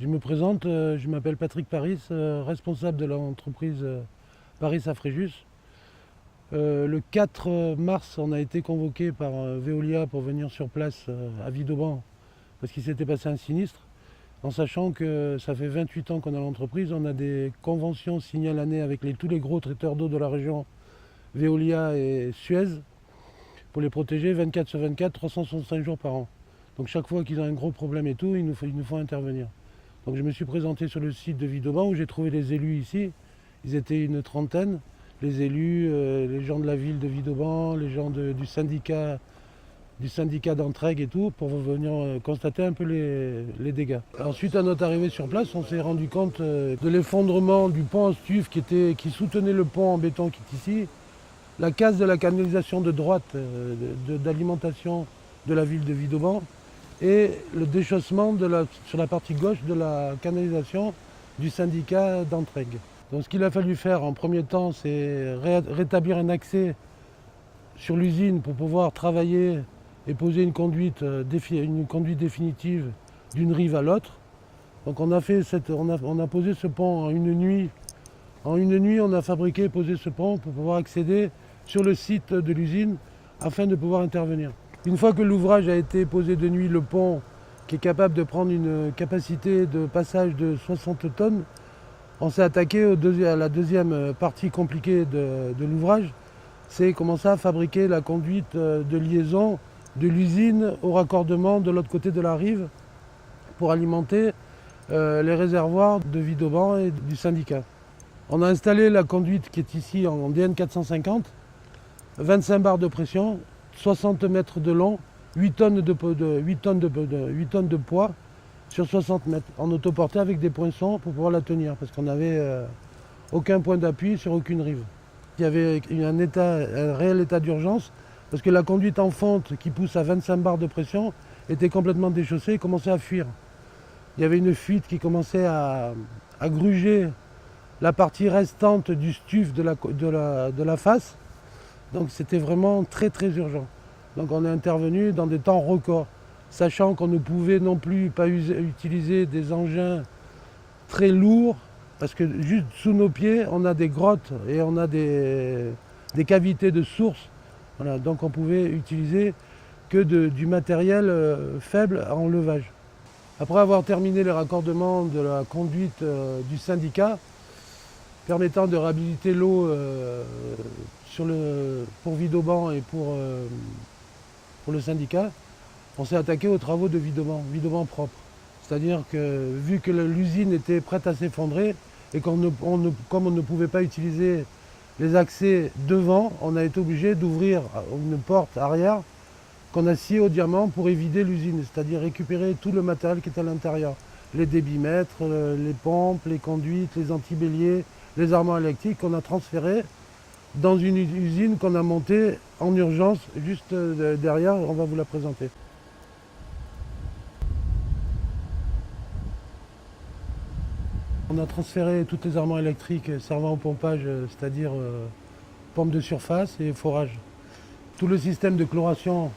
Je me présente, je m'appelle Patrick Paris, responsable de l'entreprise Paris à Fréjus. Le 4 mars, on a été convoqué par Veolia pour venir sur place à Vidauban parce qu'il s'était passé un sinistre. En sachant que ça fait 28 ans qu'on a l'entreprise, on a des conventions signées à l'année avec tous les gros traiteurs d'eau de la région, Veolia et Suez, pour les protéger 24 sur 24, 365 jours par an. Donc chaque fois qu'ils ont un gros problème et tout, il nous faut intervenir. Donc je me suis présenté sur le site de Vidauban où j'ai trouvé les élus ici. Ils étaient une trentaine, les élus, les gens de la ville de Vidauban, les gens du syndicat d'Entraigues et tout, pour venir constater un peu les dégâts. Ensuite, à notre arrivée sur place, on s'est rendu compte de l'effondrement du pont en stuve qui soutenait le pont en béton qui est ici, la casse de la canalisation de droite d'alimentation de la ville de Vidauban, et le déchaussement sur la partie gauche de la canalisation du syndicat d'Entraigues. Donc ce qu'il a fallu faire en premier temps, c'est rétablir un accès sur l'usine pour pouvoir travailler et poser une conduite définitive d'une rive à l'autre. Donc on a posé ce pont en une nuit. En une nuit, on a fabriqué et posé ce pont pour pouvoir accéder sur le site de l'usine afin de pouvoir intervenir. Une fois que l'ouvrage a été posé de nuit, le pont, qui est capable de prendre une capacité de passage de 60 tonnes, on s'est attaqué à la deuxième partie compliquée de l'ouvrage, c'est commencer à fabriquer la conduite de liaison de l'usine au raccordement de l'autre côté de la rive pour alimenter les réservoirs de Vidauban et du syndicat. On a installé la conduite qui est ici en DN 450, 25 barres de pression, 60 mètres de long, 8 tonnes de poids sur 60 mètres, en autoportée avec des poinçons pour pouvoir la tenir, parce qu'on n'avait aucun point d'appui sur aucune rive. Il y avait un réel état d'urgence, parce que la conduite en fonte qui pousse à 25 barres de pression était complètement déchaussée et commençait à fuir. Il y avait une fuite qui commençait à gruger la partie restante du stuve de la face. Donc c'était vraiment très très urgent. Donc on est intervenu dans des temps records, sachant qu'on ne pouvait non plus pas utiliser des engins très lourds, parce que juste sous nos pieds, on a des grottes et on a des cavités de source. Voilà, donc on pouvait utiliser que du matériel faible à enlevage. Après avoir terminé les raccordements de la conduite du syndicat, permettant de réhabiliter l'eau pour Vidauban et pour le syndicat, on s'est attaqué aux travaux de Vidauban propre. C'est-à-dire que vu que l'usine était prête à s'effondrer et comme on ne pouvait pas utiliser les accès devant, on a été obligé d'ouvrir une porte arrière qu'on a sciée au diamant pour évider l'usine, c'est-à-dire récupérer tout le matériel qui est à l'intérieur. Les débitmètres, les pompes, les conduites, les antibéliers, les armoires électriques qu'on a transférées dans une usine qu'on a montée en urgence juste derrière, on va vous la présenter. On a transféré toutes les armoires électriques servant au pompage, c'est-à-dire pompe de surface et forage. Tout le système de chloration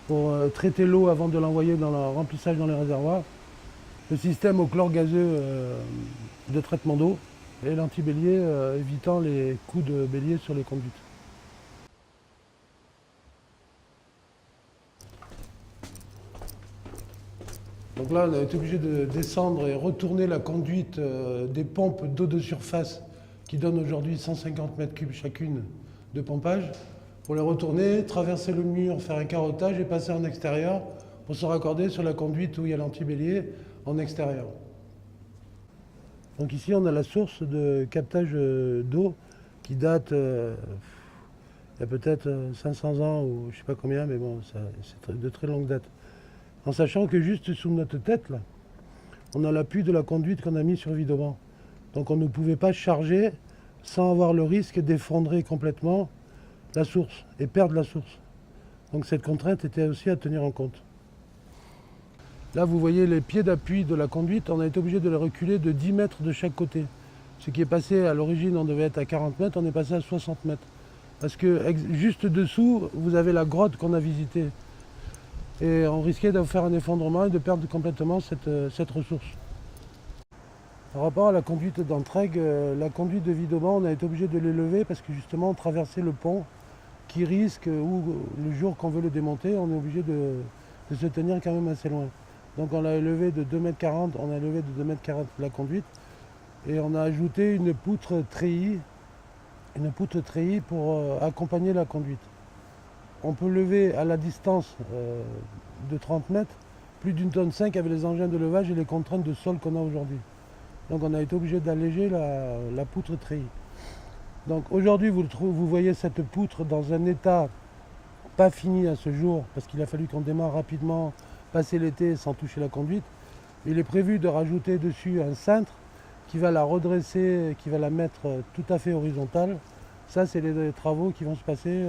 pour traiter l'eau avant de l'envoyer dans le remplissage dans les réservoirs. Le système au chlore gazeux de traitement d'eau et l'antibélier évitant les coups de bélier sur les conduites. Donc là, on a été obligé de descendre et retourner la conduite des pompes d'eau de surface qui donnent aujourd'hui 150 mètres cubes chacune de pompage, pour les retourner, traverser le mur, faire un carottage et passer en extérieur pour se raccorder sur la conduite où il y a l'antibélier en extérieur. Donc ici, on a la source de captage d'eau qui date, il y a peut-être 500 ans ou je ne sais pas combien, mais bon, c'est de très longue date. En sachant que juste sous notre tête, là, on a l'appui de la conduite qu'on a mis sur Vidauban. Donc on ne pouvait pas charger sans avoir le risque d'effondrer complètement la source et perdre la source. Donc cette contrainte était aussi à tenir en compte. Là, vous voyez les pieds d'appui de la conduite, on a été obligé de les reculer de 10 mètres de chaque côté. Ce qui est passé, à l'origine, on devait être à 40 mètres, on est passé à 60 mètres. Parce que juste dessous, vous avez la grotte qu'on a visitée. et on risquait de faire un effondrement et de perdre complètement cette ressource. Par rapport à la conduite d'Entraigues, la conduite de Vidauban, on a été obligé de l'élever parce que justement on traversait le pont qui risque, ou le jour qu'on veut le démonter, on est obligé de se tenir quand même assez loin. Donc on l'a élevé de 2,40 m, on a élevé de 2,40 m la conduite et on a ajouté une poutre treillis pour accompagner la conduite. On peut lever à la distance de 30 mètres plus d'une tonne 5 avec les engins de levage et les contraintes de sol qu'on a aujourd'hui. Donc on a été obligé d'alléger la poutre treillis. Donc aujourd'hui vous voyez cette poutre dans un état pas fini à ce jour parce qu'il a fallu qu'on démarre rapidement, passer l'été sans toucher la conduite. Il est prévu de rajouter dessus un cintre qui va la redresser, qui va la mettre tout à fait horizontale. Ça, c'est les travaux qui vont se passer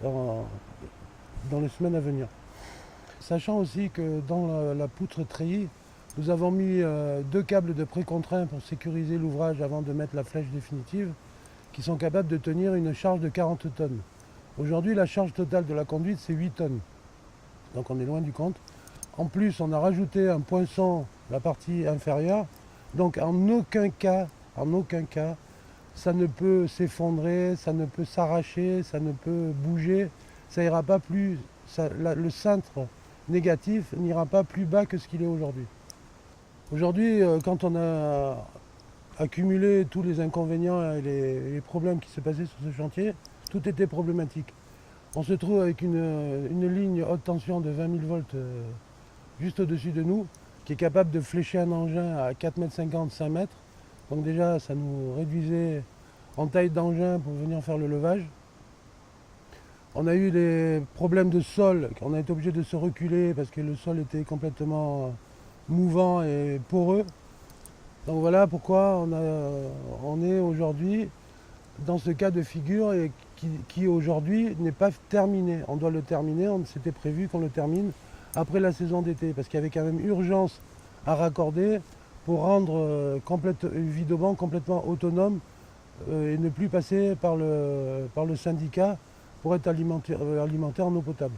dans les semaines à venir. Sachant aussi que dans la poutre treillis, nous avons mis 2 câbles de précontrait pour sécuriser l'ouvrage avant de mettre la flèche définitive, qui sont capables de tenir une charge de 40 tonnes. Aujourd'hui, la charge totale de la conduite, c'est 8 tonnes. Donc on est loin du compte. En plus, on a rajouté un poinçon, la partie inférieure. Donc en aucun cas, ça ne peut s'effondrer, ça ne peut s'arracher, ça ne peut bouger. Ça ira pas plus, le cintre négatif n'ira pas plus bas que ce qu'il est aujourd'hui. Aujourd'hui, quand on a accumulé tous les inconvénients et les problèmes qui se passaient sur ce chantier, tout était problématique. On se trouve avec une ligne haute tension de 20 000 volts juste au-dessus de nous, qui est capable de flécher un engin à 4,50 m, 5 mètres. Donc déjà, ça nous réduisait en taille d'engin pour venir faire le levage. On a eu des problèmes de sol, on a été obligé de se reculer parce que le sol était complètement mouvant et poreux. Donc voilà pourquoi on est aujourd'hui dans ce cas de figure et qui aujourd'hui n'est pas terminé. On doit le terminer, c'était prévu qu'on le termine après la saison d'été parce qu'il y avait quand même urgence à raccorder pour rendre Vidauban complètement autonome et ne plus passer par le syndicat pour être alimenté en eau potable.